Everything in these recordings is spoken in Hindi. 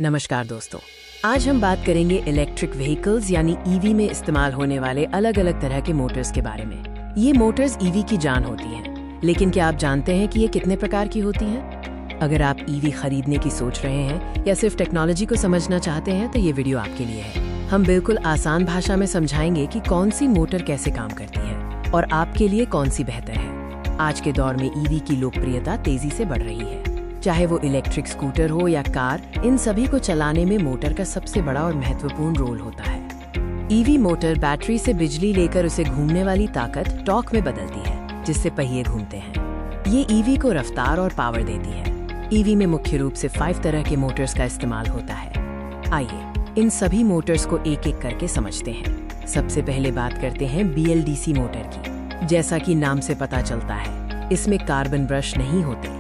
नमस्कार दोस्तों, आज हम बात करेंगे इलेक्ट्रिक व्हीकल्स यानी ईवी में इस्तेमाल होने वाले अलग अलग तरह के मोटर्स के बारे में। ये मोटर्स ईवी की जान होती हैं, लेकिन क्या आप जानते हैं कि ये कितने प्रकार की होती हैं? अगर आप ईवी खरीदने की सोच रहे हैं या सिर्फ टेक्नोलॉजी को समझना चाहते हैं तो ये वीडियो आपके लिए है। हम बिल्कुल आसान भाषा में समझाएंगे कि कौन सी मोटर कैसे काम करती है और आपके लिए कौन सी बेहतर है। आज के दौर में ईवी की लोकप्रियता तेजी से बढ़ रही है। चाहे वो इलेक्ट्रिक स्कूटर हो या कार, इन सभी को चलाने में मोटर का सबसे बड़ा और महत्वपूर्ण रोल होता है। ईवी मोटर बैटरी से बिजली लेकर उसे घूमने वाली ताकत टॉर्क में बदलती है, जिससे पहिए घूमते हैं। ये ईवी को रफ्तार और पावर देती है। ईवी में मुख्य रूप से 5 तरह के मोटर्स का इस्तेमाल होता है। आइए इन सभी मोटर्स को एक एक करके समझते हैं। सबसे पहले बात करते हैं BLDC मोटर की। जैसा कि नाम से पता चलता है, इसमें कार्बन ब्रश नहीं होते।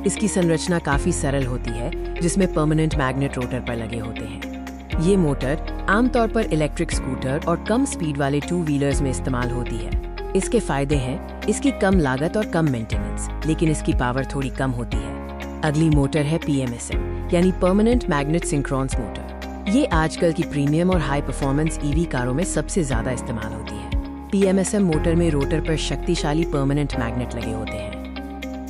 इसकी संरचना काफी सरल होती है, जिसमें परमानेंट मैग्नेट रोटर पर लगे होते हैं। ये मोटर आमतौर पर इलेक्ट्रिक स्कूटर और कम स्पीड वाले 2 व्हीलर्स में इस्तेमाल होती है। इसके फायदे हैं इसकी कम लागत और कम मेंटेनेंस, लेकिन इसकी पावर थोड़ी कम होती है। अगली मोटर है PMSM यानी परमानेंट मैग्नेट सिंक्रोनस मोटर। ये आजकल की प्रीमियम और हाई परफॉर्मेंस ईवी कारों में सबसे ज्यादा इस्तेमाल होती है। PMSM मोटर में रोटर पर शक्तिशाली परमानेंट मैग्नेट लगे होते हैं।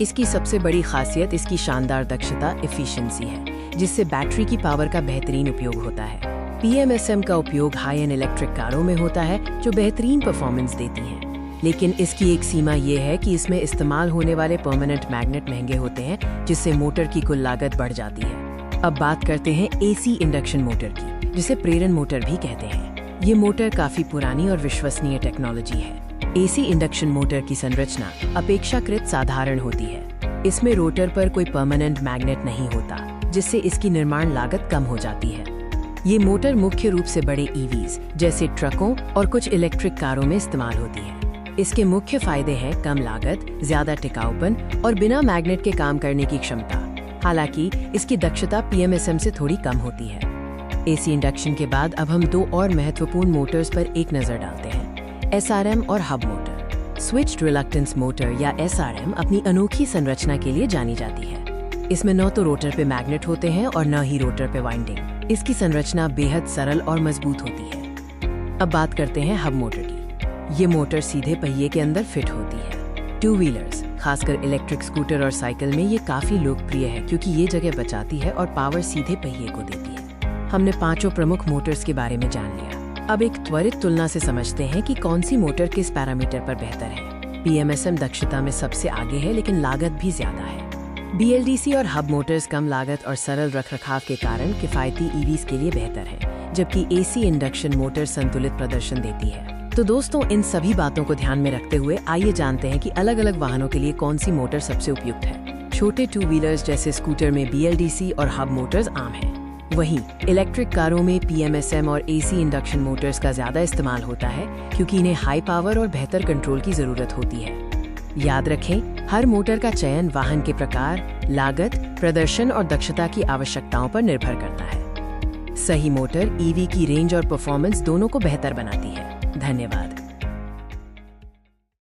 इसकी सबसे बड़ी खासियत इसकी शानदार दक्षता एफिशिएंसी है, जिससे बैटरी की पावर का बेहतरीन उपयोग होता है। PMSM का उपयोग हाई एंड इलेक्ट्रिक कारों में होता है, जो बेहतरीन परफॉर्मेंस देती हैं। लेकिन इसकी एक सीमा ये है कि इसमें इस्तेमाल होने वाले परमानेंट मैग्नेट महंगे होते हैं, जिससे मोटर की कुल लागत बढ़ जाती है। अब बात करते हैं AC इंडक्शन मोटर की, जिसे प्रेरण मोटर भी कहते हैं। ये मोटर काफी पुरानी और विश्वसनीय टेक्नोलॉजी है। AC इंडक्शन मोटर की संरचना अपेक्षाकृत साधारण होती है। इसमें रोटर पर कोई परमानेंट मैग्नेट नहीं होता, जिससे इसकी निर्माण लागत कम हो जाती है। ये मोटर मुख्य रूप से बड़े EVs जैसे ट्रकों और कुछ इलेक्ट्रिक कारों में इस्तेमाल होती है। इसके मुख्य फायदे हैं कम लागत, ज्यादा टिकाऊपन और बिना मैग्नेट के काम करने की क्षमता। हालांकि इसकी दक्षता PMSM से थोड़ी कम होती है। AC इंडक्शन के बाद अब हम 2 और महत्वपूर्ण मोटर्स पर एक नजर डालते हैं, SRM और hub motor. Switched reluctance motor या SRM अपनी अनोखी संरचना के लिए जानी जाती है। इसमें न तो रोटर पे मैग्नेट होते हैं और न ही रोटर पे वाइंडिंग। इसकी संरचना बेहद सरल और मजबूत होती है। अब बात करते हैं हब मोटर की। ये मोटर सीधे पहिए के अंदर फिट होती है। 2 व्हीलर्स, खासकर इलेक्ट्रिक स्कूटर और साइकिल में ये काफी लोकप्रिय है, क्योंकि ये जगह बचाती है और पावर सीधे पहिए को देती है। हमने 5 प्रमुख मोटर्स के बारे में जान लिया। अब एक त्वरित तुलना से समझते हैं कि कौन सी मोटर किस पैरामीटर पर बेहतर है। PMSM दक्षता में सबसे आगे है, लेकिन लागत भी ज्यादा है। BLDC और हब मोटर्स कम लागत और सरल रखरखाव के कारण किफायती EVs के लिए बेहतर है, जबकि AC इंडक्शन मोटर संतुलित प्रदर्शन देती है। तो दोस्तों, इन सभी बातों को ध्यान में रखते हुए आइए जानते हैं कि अलग अलग वाहनों के लिए कौन सी मोटर सबसे उपयुक्त है। छोटे 2 व्हीलर्स जैसे स्कूटर में BLDC और हब मोटर्स आम है। वहीं इलेक्ट्रिक कारों में PMSM और AC इंडक्शन मोटर्स का ज्यादा इस्तेमाल होता है, क्योंकि इन्हें हाई पावर और बेहतर कंट्रोल की जरूरत होती है। याद रखें, हर मोटर का चयन वाहन के प्रकार, लागत, प्रदर्शन और दक्षता की आवश्यकताओं पर निर्भर करता है। सही मोटर EV की रेंज और परफॉर्मेंस दोनों को बेहतर बनाती है। धन्यवाद।